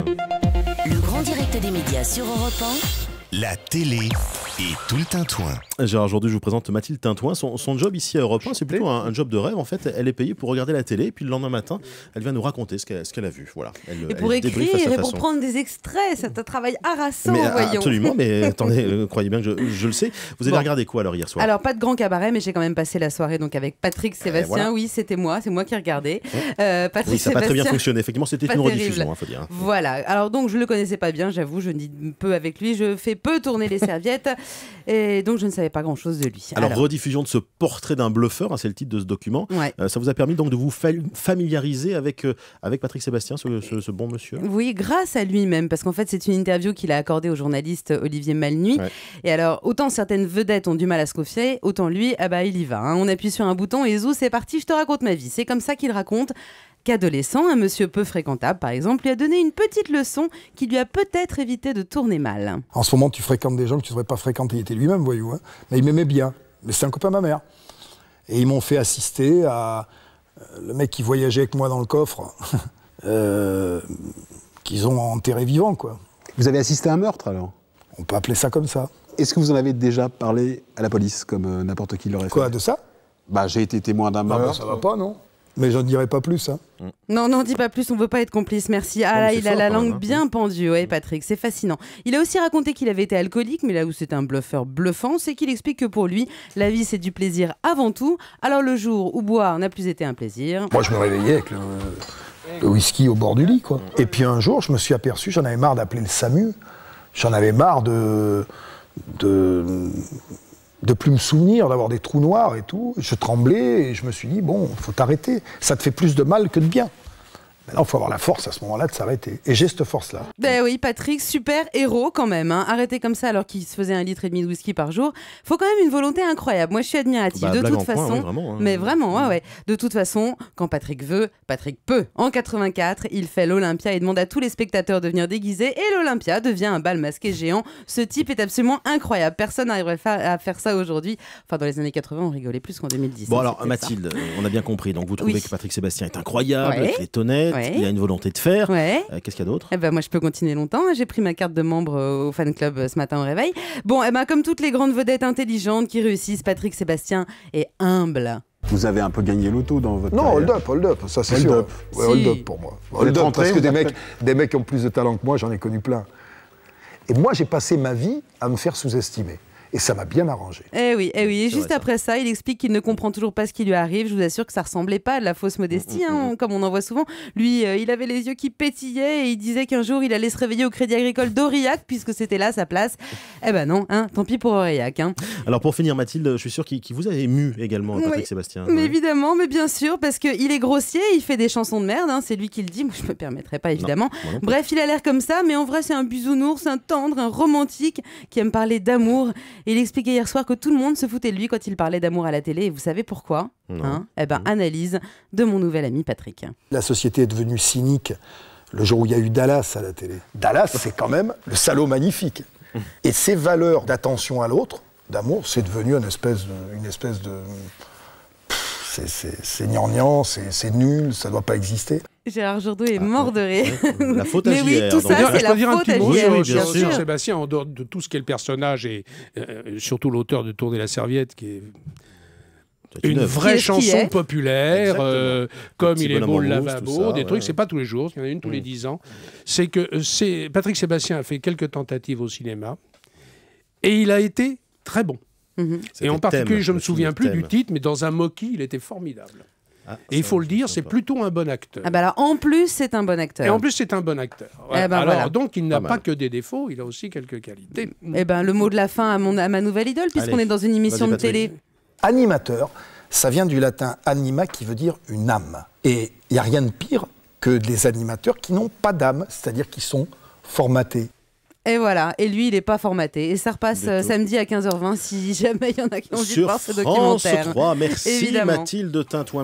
Le grand direct des médias sur Europe 1. La télé et tout le tintouin. Genre, aujourd'hui, je vous présente Mathilde Tintouin. Son job ici à Europe 1, c'est plutôt un job de rêve. En fait, elle est payée pour regarder la télé, et puis le lendemain matin, elle vient nous raconter ce qu'elle a vu. Voilà. Et pour écrire et pour prendre des extraits, c'est un travail harassant, voyons. Absolument, mais attendez, croyez bien que je le sais. Vous avez regardé quoi alors hier soir? Alors, pas de grand cabaret, mais j'ai quand même passé la soirée donc avec Patrick Sébastien. Voilà. Oui, c'est moi qui regardais. Patrick oui, ça n'a pas très bien Sébastien, fonctionné. Effectivement, c'était une rediffusion, faut dire. Voilà. Alors donc, je le connaissais pas bien, j'avoue, je dis peu avec lui, je fais peu tourner les serviettes, et donc je ne savais pas grand-chose de lui. Alors, rediffusion de ce portrait d'un bluffeur, hein, c'est le titre de ce document. Ouais. Ça vous a permis donc de vous familiariser avec Patrick Sébastien, ce bon monsieur? Oui, grâce à lui-même, parce qu'en fait, c'est une interview qu'il a accordée au journaliste Olivier Malnuit. Ouais. Et alors, autant certaines vedettes ont du mal à se confier, autant lui, il y va. Hein. On appuie sur un bouton et zou, c'est parti, je te raconte ma vie. C'est comme ça qu'il raconte qu'adolescent, un monsieur peu fréquentable, par exemple, lui a donné une petite leçon qui lui a peut-être évité de tourner mal. En ce moment, tu fréquentes des gens que tu ne devrais pas fréquenter. Il était lui-même, voyou. Hein. Mais il m'aimait bien. Mais c'est un copain de ma mère. Et ils m'ont fait assister à le mec qui voyageait avec moi dans le coffre, qu'ils ont enterré vivant, quoi. Vous avez assisté à un meurtre, alors? On peut appeler ça comme ça. Est-ce que vous en avez déjà parlé à la police, comme n'importe qui l'aurait fait? Quoi, de ça? J'ai été témoin d'un meurtre. Ça va pas, non? Mais j'en dirai pas plus, hein. Non, dis pas plus, on veut pas être complice, merci. Ah là, il a la langue bien pendue, ouais, Patrick, c'est fascinant. Il a aussi raconté qu'il avait été alcoolique, mais là où c'est un bluffeur bluffant, c'est qu'il explique que pour lui, la vie c'est du plaisir avant tout. Alors le jour où boire n'a plus été un plaisir. Moi je me réveillais avec le whisky au bord du lit, quoi. Et puis un jour, je me suis aperçu, j'en avais marre d'appeler le SAMU, j'en avais marre de plus me souvenir, d'avoir des trous noirs et tout. Je tremblais et je me suis dit, bon, il faut t'arrêter. Ça te fait plus de mal que de bien. Maintenant, il faut avoir la force à ce moment-là de s'arrêter. Et j'ai cette force-là. Ben oui, Patrick, super héros quand même. Hein. Arrêter comme ça alors qu'il se faisait 1,5 litre de whisky par jour, faut quand même une volonté incroyable. Moi, je suis admirative. De toute façon, oui, vraiment, hein. Mais vraiment, ouais. De toute façon, quand Patrick veut, Patrick peut. En 84, il fait l'Olympia et demande à tous les spectateurs de venir déguisés. Et l'Olympia devient un bal masqué géant. Ce type est absolument incroyable. Personne n'arriverait à faire ça aujourd'hui. Enfin, dans les années 80, on rigolait plus qu'en 2010. Bon, alors, Mathilde, on a bien compris. Donc, vous trouvez que Patrick Sébastien est incroyable, qu'il est honnête. Il a une volonté de faire. Qu'est-ce qu'il y a d'autre? Moi, je peux continuer longtemps. J'ai pris ma carte de membre au fan club ce matin au réveil. Bon, comme toutes les grandes vedettes intelligentes qui réussissent, Patrick Sébastien est humble. Vous avez un peu gagné l'auto dans votre Non, carrière. hold up, ça c'est sûr. Ouais, hold up pour moi. Hold up, parce que des mecs qui ont plus de talent que moi, j'en ai connu plein. Et moi, j'ai passé ma vie à me faire sous-estimer. Et ça m'a bien arrangé. Eh oui. Et juste après ça, il explique qu'il ne comprend toujours pas ce qui lui arrive. Je vous assure que ça ressemblait pas à de la fausse modestie, comme on en voit souvent. Lui, il avait les yeux qui pétillaient et il disait qu'un jour, il allait se réveiller au Crédit Agricole d'Aurillac, puisque c'était là sa place. Non, tant pis pour Aurillac. Alors pour finir, Mathilde, je suis sûr qu'il vous a ému également, Patrick Sébastien. Mais évidemment, mais bien sûr, parce qu'il est grossier, il fait des chansons de merde, c'est lui qui le dit, moi je me permettrai pas évidemment. Non, bref, il a l'air comme ça, mais en vrai c'est un bisounours, un tendre, un romantique qui aime parler d'amour. Et il expliquait hier soir que tout le monde se foutait de lui quand il parlait d'amour à la télé, et vous savez pourquoi? Analyse de mon nouvel ami Patrick. La société est devenue cynique le jour où il y a eu Dallas à la télé. Dallas, c'est quand même le salaud magnifique. Et ces valeurs d'attention à l'autre, d'amour, c'est devenu une espèce de... C'est gnangnan, c'est nul, ça doit pas exister. Gérard Jourdaud est mort de rire. La faute à JR. Mais oui, tout ça, c'est la faute à JR. Bien sûr, Sébastien, en dehors de tout ce qu'est le personnage et surtout l'auteur de Tourner la serviette, qui est une vraie chanson populaire, comme Il est beau le lavabo, des trucs, c'est pas tous les jours, il y en a une tous les 10 ans. C'est que Patrick Sébastien a fait quelques tentatives au cinéma et il a été très bon. Et en particulier, je ne me souviens plus du titre, mais dans un Moki, il était formidable. Et il faut le dire, c'est plutôt un bon acteur. Alors, en plus, c'est un bon acteur. Et en plus, c'est un bon acteur. Alors, donc, il n'a pas que des défauts, il a aussi quelques qualités. Le mot de la fin à ma nouvelle idole, puisqu'on est dans une émission de télé. Animateur, ça vient du latin anima, qui veut dire une âme. Et il n'y a rien de pire que des animateurs qui n'ont pas d'âme, c'est-à-dire qui sont formatés. Et voilà, et lui, il n'est pas formaté. Et ça repasse samedi à 15h20 si jamais il y en a qui ont envie de voir ce documentaire. Sur France 3, merci évidemment. Mathilde Tintouin.